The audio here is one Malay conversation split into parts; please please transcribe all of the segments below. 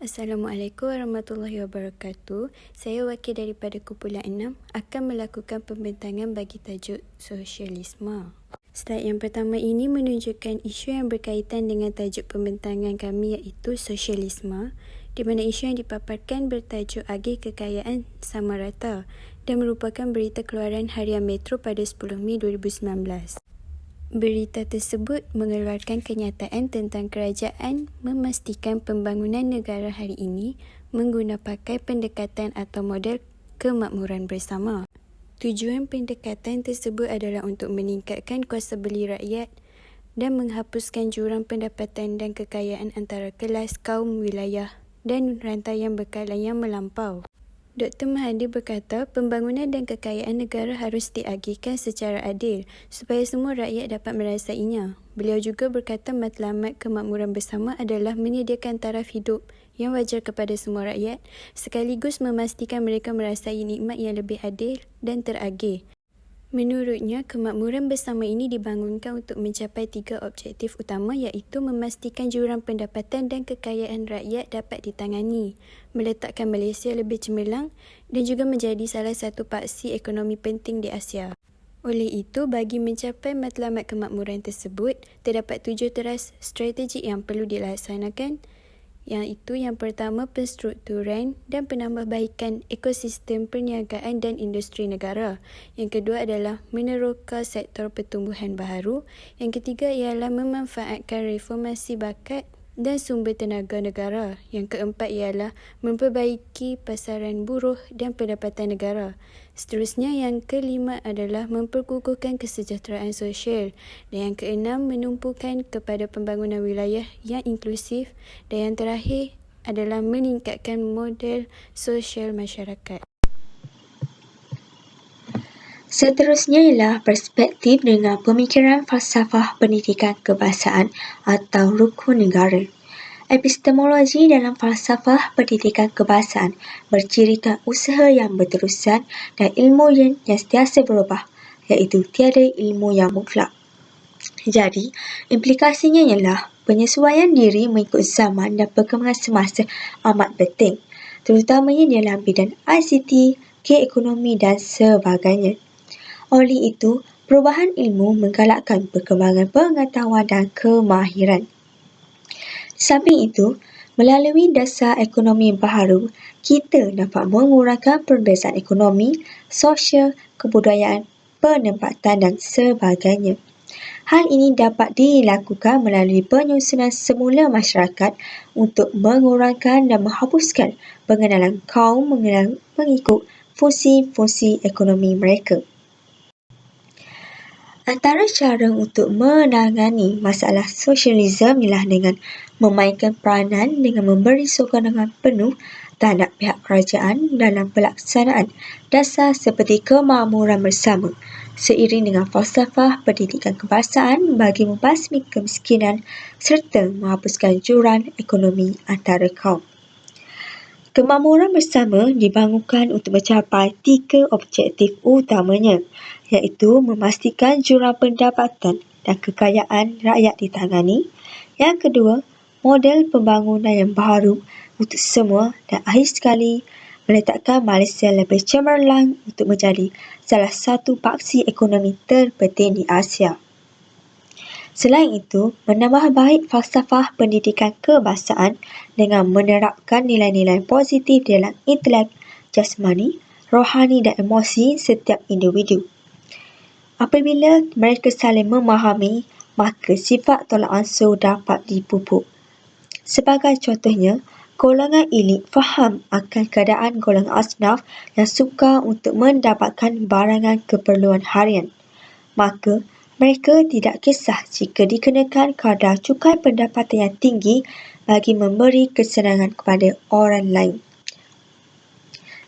Assalamualaikum warahmatullahi wabarakatuh. Saya wakil daripada kumpulan 6 akan melakukan pembentangan bagi tajuk sosialisme. Slide yang pertama ini menunjukkan isu yang berkaitan dengan tajuk pembentangan kami iaitu sosialisme, di mana isu yang dipaparkan bertajuk Agih Kekayaan Sama Rata dan merupakan berita keluaran Harian Metro pada 10 Mei 2019. Berita tersebut mengeluarkan kenyataan tentang kerajaan memastikan pembangunan negara hari ini mengguna pakai pendekatan atau model kemakmuran bersama. Tujuan pendekatan tersebut adalah untuk meningkatkan kuasa beli rakyat dan menghapuskan jurang pendapatan dan kekayaan antara kelas, kaum, wilayah dan rantaian bekalan yang melampau. Dr. Mahathir berkata, pembangunan dan kekayaan negara harus diagihkan secara adil supaya semua rakyat dapat merasainya. Beliau juga berkata matlamat kemakmuran bersama adalah menyediakan taraf hidup yang wajar kepada semua rakyat sekaligus memastikan mereka merasai nikmat yang lebih adil dan teragih. Menurutnya, kemakmuran bersama ini dibangunkan untuk mencapai 3 objektif utama iaitu memastikan jurang pendapatan dan kekayaan rakyat dapat ditangani, meletakkan Malaysia lebih cemerlang dan juga menjadi salah satu paksi ekonomi penting di Asia. Oleh itu, bagi mencapai matlamat kemakmuran tersebut, terdapat 7 teras strategik yang perlu dilaksanakan, iaitu yang pertama penstrukturan dan penambahbaikan ekosistem perniagaan dan industri negara. Yang kedua adalah meneroka sektor pertumbuhan baharu. Yang ketiga ialah memanfaatkan reformasi bakat dan sumber tenaga negara. Yang keempat ialah memperbaiki pasaran buruh dan pendapatan negara. Seterusnya yang kelima adalah memperkukuhkan kesejahteraan sosial. Dan yang keenam menumpukan kepada pembangunan wilayah yang inklusif. Dan yang terakhir adalah meningkatkan model sosial masyarakat. Seterusnya ialah perspektif dengan pemikiran falsafah pendidikan kebangsaan atau rukun negara. Epistemologi dalam falsafah pendidikan kebangsaan bercirikan usaha yang berterusan dan ilmu yang sentiasa berubah, iaitu tiada ilmu yang mutlak. Jadi, implikasinya ialah penyesuaian diri mengikut zaman dan perkembangan semasa amat penting, terutamanya dalam bidang ICT, keekonomi dan sebagainya. Oleh itu, perubahan ilmu menggalakkan perkembangan pengetahuan dan kemahiran. Di samping itu, melalui dasar ekonomi baharu, kita dapat mengurangkan perbezaan ekonomi, sosial, kebudayaan, penempatan dan sebagainya. Hal ini dapat dilakukan melalui penyusunan semula masyarakat untuk mengurangkan dan menghapuskan pengenalan kaum mengikut fungsi-fungsi ekonomi mereka. Antara cara untuk menangani masalah sosialisme ialah dengan memainkan peranan dengan memberi sokongan penuh terhadap pihak kerajaan dalam pelaksanaan dasar seperti kemakmuran bersama, seiring dengan falsafah pendidikan kebangsaan bagi membasmi kemiskinan serta menghapuskan jurang ekonomi antara kaum. Kemakmuran bersama dibangunkan untuk mencapai 3 objektif utamanya, iaitu memastikan jurang pendapatan dan kekayaan rakyat ditangani. Yang kedua, model pembangunan yang baharu untuk semua dan akhir sekali, meletakkan Malaysia lebih cemerlang untuk menjadi salah satu paksi ekonomi terpenting di Asia. Selain itu, menambah baik falsafah pendidikan kebangsaan dengan menerapkan nilai-nilai positif dalam intelek, jasmani, rohani dan emosi setiap individu. Apabila mereka saling memahami, maka sifat tolak ansur dapat dipupuk. Sebagai contohnya, golongan elit faham akan keadaan golongan asnaf yang sukar untuk mendapatkan barangan keperluan harian. Maka, mereka tidak kisah jika dikenakan kadar cukai pendapatan yang tinggi bagi memberi kesenangan kepada orang lain.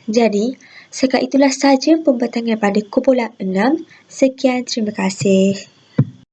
Jadi, sekat itulah sahaja pembentangan pada kumpulan 6. Sekian, terima kasih.